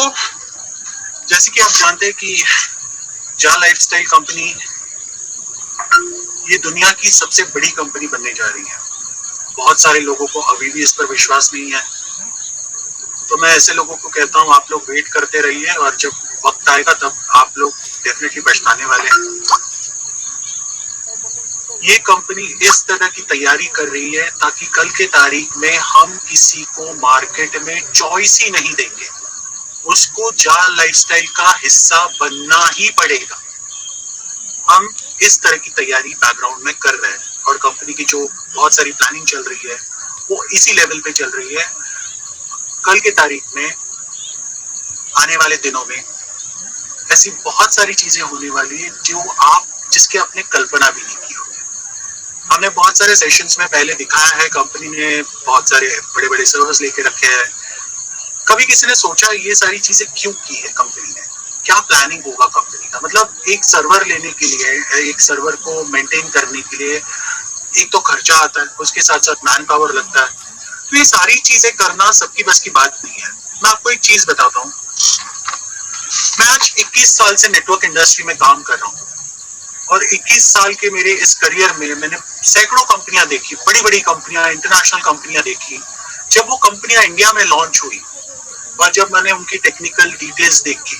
दोस्तों, जैसे कि आप जानते हैं कि जा लाइफस्टाइल कंपनी ये दुनिया की सबसे बड़ी कंपनी बनने जा रही है। बहुत सारे लोगों को अभी भी इस पर विश्वास नहीं है, तो मैं ऐसे लोगों को कहता हूँ आप लोग वेट करते रहिए और जब वक्त आएगा तब आप लोग डेफिनेटली पछताने वाले हैं। ये कंपनी इस तरह की तैयारी कर रही है ताकि कल के तारीख में हम किसी को मार्केट में चॉइस ही नहीं देंगे, उसको जा लाइफस्टाइल का हिस्सा बनना ही पड़ेगा। हम इस तरह की तैयारी बैकग्राउंड में कर रहे हैं और कंपनी की जो बहुत सारी प्लानिंग चल रही है वो इसी लेवल पे चल रही है। कल के तारीख में आने वाले दिनों में ऐसी बहुत सारी चीजें होने वाली है जो आप जिसके आपने कल्पना भी नहीं की होगी। हमने बहुत सारे सेशंस में पहले दिखाया है, कंपनी ने बहुत सारे बड़े बड़े सर्वर्स लेके रखे हैं। कभी किसी ने सोचा ये सारी चीजें क्यों की है कंपनी ने, क्या प्लानिंग होगा कंपनी का? मतलब एक सर्वर लेने के लिए, एक सर्वर को मेंटेन करने के लिए एक तो खर्चा आता है, उसके साथ साथ मैन पावर लगता है। तो ये सारी चीजें करना सबकी बस की बात नहीं है। मैं आपको एक चीज बताता हूँ, मैं आज 21 साल से नेटवर्क इंडस्ट्री में काम कर रहा हूँ और 21 साल के मेरे इस करियर में मैंने सैकड़ों कंपनियां देखी, बड़ी बड़ी कंपनियां, इंटरनेशनल कंपनियां देखी। जब वो कंपनियां इंडिया में लॉन्च हुई और जब मैंने उनकी टेक्निकल डिटेल्स देखी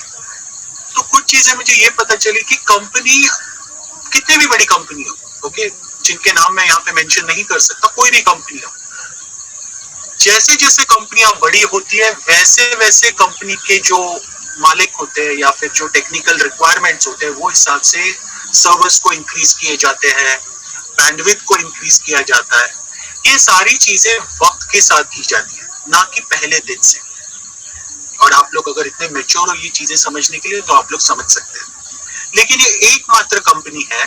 तो कुछ चीजें मुझे ये पता चली कि कंपनी कितनी भी बड़ी कंपनी हो, ओके, जिनके नाम मैं यहाँ पे मेंशन नहीं कर सकता, कोई भी कंपनी हो, जैसे जैसे कंपनियां बड़ी होती है वैसे वैसे कंपनी के जो मालिक होते हैं या फिर जो टेक्निकल रिक्वायरमेंट्स होते हैं वो हिसाब से सर्वर्स को इंक्रीज किए जाते हैं, बैंडविड्थ को इंक्रीज किया जाता है। ये सारी चीजें वक्त के साथ की जाती है, ना कि पहले दिन से। और आप लोग अगर इतने मैच्योर हो ये चीजें समझने के लिए तो आप लोग समझ सकते हैं। लेकिन ये एकमात्र कंपनी है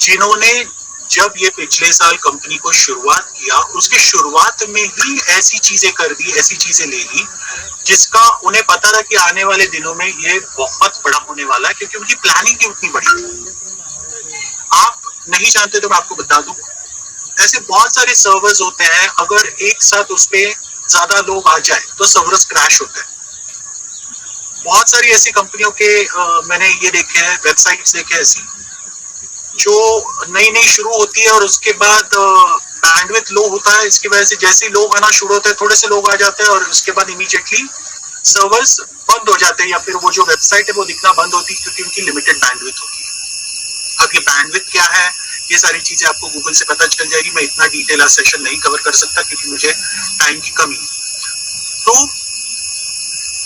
जिन्होंने जब ये पिछले साल कंपनी को शुरुआत किया उसके शुरुआत में ही ऐसी चीजें कर दी, ऐसी चीजें ले ली जिसका उन्हें पता था कि आने वाले दिनों में ये बहुत बड़ा होने वाला है, क्योंकि उनकी प्लानिंग ही उतनी बड़ी थी। आप नहीं जानते तो मैं आपको बता दूं, ऐसे बहुत सारे सर्वर्स होते हैं, अगर एक साथ उस पे ज्यादा लोग आ जाए तो सर्वर्स क्रैश होते हैं। बहुत सारी ऐसी कंपनियों के मैंने ये देखे हैं, वेबसाइट्स देखे ऐसी जो नई नई शुरू होती है और उसके बाद बैंडविड्थ लो होता है, इसकी वजह से जैसे ही लोग आना शुरू होते हैं थोड़े से लोग आ जाते हैं और उसके बाद इमीडिएटली सर्वर्स बंद हो जाते हैं या फिर वो जो वेबसाइट है वो दिखना बंद होती है क्योंकि उनकी लिमिटेड बैंडविड्थ होती है। अब ये बैंडविड्थ क्या है ये सारी चीजें आपको गूगल से पता चल जाएगी, मैं इतना डिटेल सेशन नहीं कवर कर सकता क्योंकि मुझे टाइम की कमी है। तो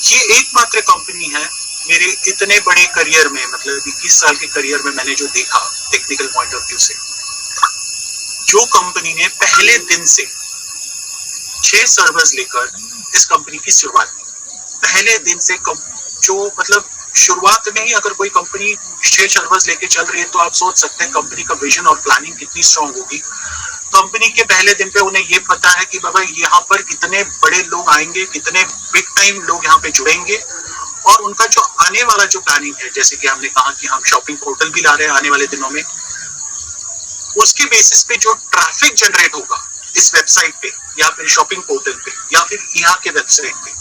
ये एकमात्र कंपनी है मेरे इतने बड़े करियर में, मतलब 21 साल के करियर में मैंने जो देखा टेक्निकल पॉइंट ऑफ व्यू से, जो कंपनी ने पहले दिन से 6 सर्वर्स लेकर इस कंपनी की शुरुआत की। पहले दिन से जो मतलब शुरुआत में ही अगर कोई कंपनी 6 सर्वर्स लेके चल रही है तो आप सोच सकते हैं कंपनी का विजन और प्लानिंग कितनी स्ट्रांग होगी। कंपनी के पहले दिन पे उन्हें ये पता है कि बाबा यहाँ पर कितने बड़े लोग आएंगे, कितने बिग टाइम लोग यहाँ पे जुड़ेंगे और उनका जो आने वाला जो प्लानिंग है, जैसे कि हमने कहा कि हम शॉपिंग पोर्टल भी ला रहे हैं आने वाले दिनों में, उसके बेसिस पे जो ट्रैफिक जनरेट होगा इस वेबसाइट पे या फिर शॉपिंग पोर्टल पे या फिर यहाँ के वेबसाइट पे,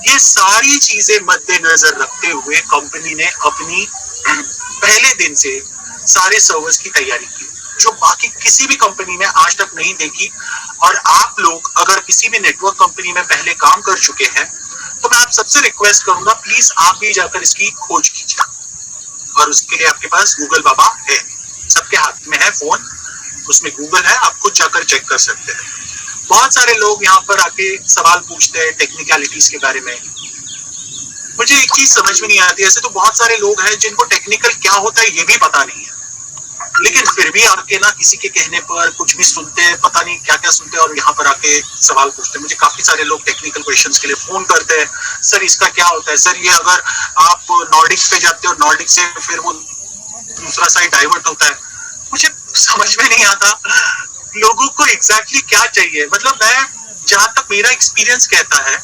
ये सारी चीजें मद्देनजर रखते हुए कंपनी ने अपनी पहले दिन से सारे सर्वर्स की तैयारी की जो बाकी किसी भी कंपनी ने आज तक नहीं देखी। और आप लोग अगर किसी भी नेटवर्क कंपनी में पहले काम कर चुके हैं तो मैं आप सबसे रिक्वेस्ट करूंगा प्लीज आप भी जाकर इसकी खोज कीजिए और उसके लिए आपके पास गूगल बाबा है, सबके हाथ में है फोन, उसमें गूगल है, आप खुद जाकर चेक कर सकते हैं। बहुत सारे लोग यहाँ पर आके सवाल पूछते हैं टेक्निकलिटीज के बारे में, मुझे एक चीज समझ में नहीं आती। ऐसे तो बहुत सारे लोग हैं जिनको टेक्निकल क्या होता है ये भी पता नहीं है, लेकिन फिर भी आके ना किसी के कहने पर कुछ भी सुनते हैं, पता नहीं क्या क्या सुनते हैं और यहाँ पर आके सवाल पूछते हैं। मुझे काफी सारे लोग टेक्निकल क्वेश्चंस के लिए फोन करते हैं, सर इसका क्या होता है, सर ये अगर आप नॉर्डिक्स पे जाते हो नॉर्डिक से फिर वो दूसरा साइड डाइवर्ट होता है। मुझे समझ में नहीं आता लोगों को एग्जैक्टली क्या चाहिए। मतलब मैं जहां तक मेरा एक्सपीरियंस कहता है,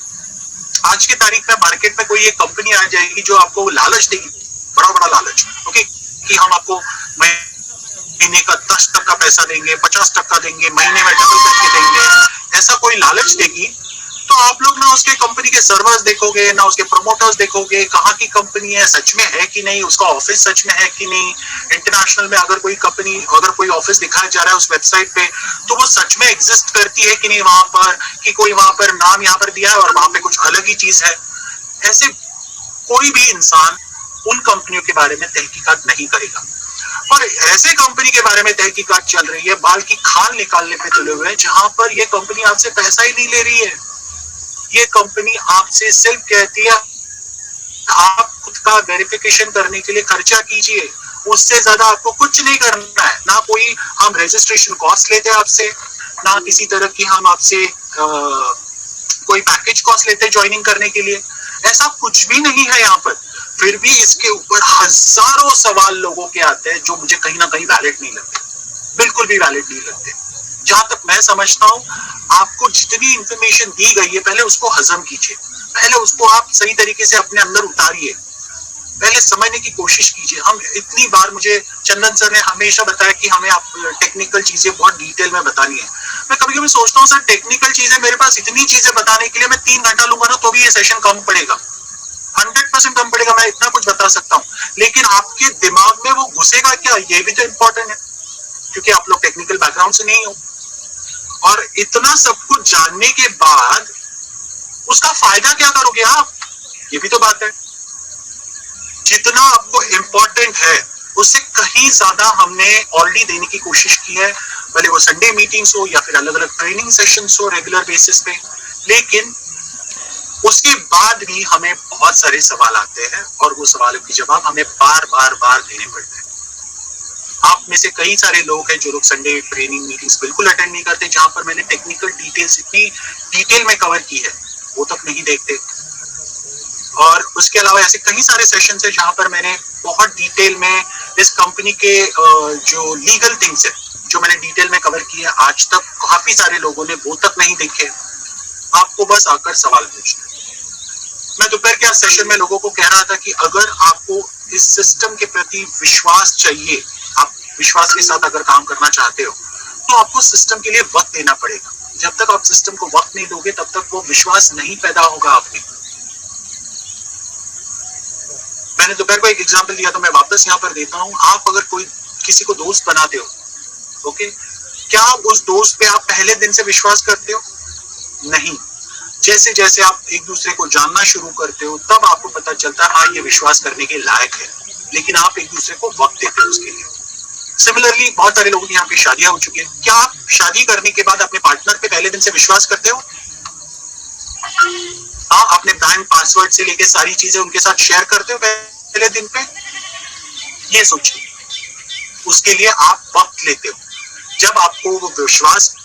आज की तारीख में मार्केट में कोई एक कंपनी आ जाएगी जो आपको लालच देगी, बड़ा बड़ा लालच, ओके, कि हम आपको महीने का 10% पैसा देंगे, 50% देंगे, महीने में डबल करके देंगे, ऐसा कोई लालच देगी तो आप लोग ना उसके कंपनी के सर्वर्स देखोगे, ना उसके प्रमोटर्स देखोगे, कहाँ की कंपनी है, सच में है कि नहीं, उसका ऑफिस सच में है कि नहीं, इंटरनेशनल में अगर कोई कंपनी, अगर कोई ऑफिस दिखाया जा रहा है उस वेबसाइट पे, तो वो सच में एग्जिस्ट करती है कि नहीं वहां पर, कि कोई वहां पर नाम यहाँ पर दिया है और वहां पे कुछ अलग ही चीज है। ऐसे कोई भी इंसान उन कंपनियों के बारे में तहकीकात नहीं करेगा। और ऐसे कंपनी के बारे में तहकीकात चल रही है बाल की खाल निकालने पे तुले हुए, जहां पर ये कंपनी आपसे पैसा ही नहीं ले रही है। ये कंपनी आपसे सिर्फ कहती है आप खुद का वेरिफिकेशन करने के लिए खर्चा कीजिए, उससे ज्यादा आपको कुछ नहीं करना है। ना कोई हम रजिस्ट्रेशन कॉस्ट लेते हैं आपसे, ना किसी तरह की हम आपसे कोई पैकेज कॉस्ट लेते हैं ज्वाइनिंग करने के लिए, ऐसा कुछ भी नहीं है यहाँ पर। फिर भी इसके ऊपर हजारों सवाल लोगों के आते हैं जो मुझे कहीं ना कहीं वैलिड नहीं लगते, बिल्कुल भी वैलिड नहीं लगते। जहां तक मैं समझता हूँ, आपको जितनी इंफॉर्मेशन दी गई है पहले उसको हजम कीजिए, पहले उसको आप सही तरीके से अपने अंदर उतारिए, पहले समझने की कोशिश कीजिए। हम इतनी बार, मुझे चंदन सर ने हमेशा बताया कि हमें आप टेक्निकल चीजें बहुत डिटेल में बतानी है। मैं कभी कभी सोचता हूँ सर टेक्निकल चीजें मेरे पास इतनी चीजें बताने के लिए मैं 3 घंटा लूंगा ना तो भी ये सेशन कम पड़ेगा, 100% कम पड़ेगा। मैं इतना कुछ बता सकता हूँ, लेकिन आपके दिमाग में वो घुसेगा क्या, ये भी तो इम्पोर्टेंट है, क्योंकि आप लोग टेक्निकल बैकग्राउंड से नहीं हो। और इतना सब कुछ जानने के बाद उसका फायदा क्या करोगे आप, ये भी तो बात है। जितना आपको इम्पोर्टेंट है उससे कहीं ज्यादा हमने ऑलरेडी देने की कोशिश की है, भले वो संडे मीटिंग्स हो या फिर अलग अलग ट्रेनिंग सेशंस हो रेगुलर बेसिस पे। लेकिन उसके बाद भी हमें बहुत सारे सवाल आते हैं और वो सवालों के जवाब हमें बार बार देने पड़ते हैं। आप में से कई सारे लोग हैं जो लोग संडे ट्रेनिंग मीटिंग्स बिल्कुल अटेंड नहीं करते, जहां पर मैंने टेक्निकल डिटेल्स इतनी डिटेल में कवर की है वो तक नहीं देखते। और उसके अलावा ऐसे कई सारे सेशंस हैं जहां पर मैंने बहुत डिटेल में इस कंपनी के जो लीगल थिंग्स है जो मैंने डिटेल में कवर की है, आज तक काफी सारे लोगों ने वो तक नहीं देखे। आपको बस आकर सवाल पूछना। मैं दोपहर के सेशन में लोगों को कह रहा था कि अगर आपको इस सिस्टम के प्रति विश्वास चाहिए, आप विश्वास के साथ अगर काम करना चाहते हो, तो आपको सिस्टम के लिए वक्त देना पड़ेगा। जब तक आप सिस्टम को वक्त नहीं दोगे तब तक वो विश्वास नहीं पैदा होगा आप में। मैंने दोपहर को एक एग्जांपल दिया तो मैं वापस यहाँ पर देता हूँ। आप अगर कोई किसी को दोस्त बनाते हो, ओके, क्या आप उस दोस्त पे आप पहले दिन से विश्वास करते हो? नहीं। जैसे जैसे आप एक दूसरे को जानना शुरू करते हो तब आपको पता चलता है हाँ ये विश्वास करने के लायक है, लेकिन आप एक दूसरे को वक्त देते हो उसके लिए। सिमिलरली बहुत सारे लोगों की यहाँ पे शादियां हो चुकी है। क्या आप शादी करने के बाद अपने पार्टनर पे पहले दिन से विश्वास करते हो? हाँ, अपने बैंक पासवर्ड से लेके सारी चीजें उनके साथ शेयर करते हो पहले दिन पे? ये सोचिए, उसके लिए आप वक्त लेते हो। जब आपको वो विश्वास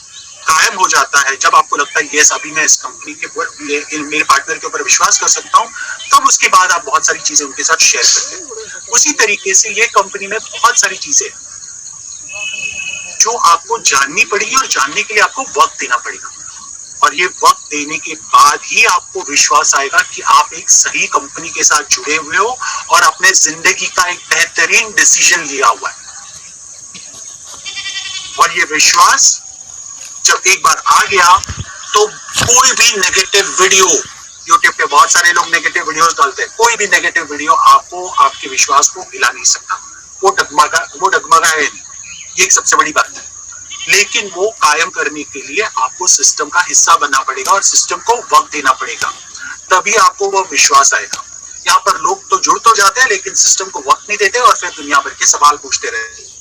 कायम हो जाता है, जब आपको लगता है यस अभी मैं इस कंपनी के ऊपर, मेरे पार्टनर के ऊपर विश्वास कर सकता हूँ, तब उसके बाद आप बहुत सारी चीजें उनके साथ शेयर करते हैं। उसी तरीके से ये कंपनी में बहुत सारी चीजें जो आपको जाननी पड़ेगी और जानने के लिए आपको वक्त देना पड़ेगा। और ये वक्त देने के बाद ही आपको विश्वास आएगा कि आप एक सही कंपनी के साथ जुड़े हुए हो और अपने जिंदगी का एक बेहतरीन डिसीजन लिया हुआ है। और ये विश्वास जब एक बार आ गया तो कोई भी नेगेटिव वीडियो, यूट्यूब पे बहुत सारे लोग नेगेटिव वीडियोस डालते हैं, कोई भी नेगेटिव वीडियो आपको आपके विश्वास को हिला नहीं सकता। वो डगमगाए नहीं, ये एक सबसे बड़ी बात है। लेकिन वो कायम करने के लिए आपको सिस्टम का हिस्सा बनना पड़ेगा और सिस्टम को वक्त देना पड़ेगा, तभी आपको वो विश्वास आएगा। यहाँ पर लोग तो जुड़ तो जाते हैं लेकिन सिस्टम को वक्त नहीं देते और फिर दुनिया भर के सवाल पूछते रहते हैं।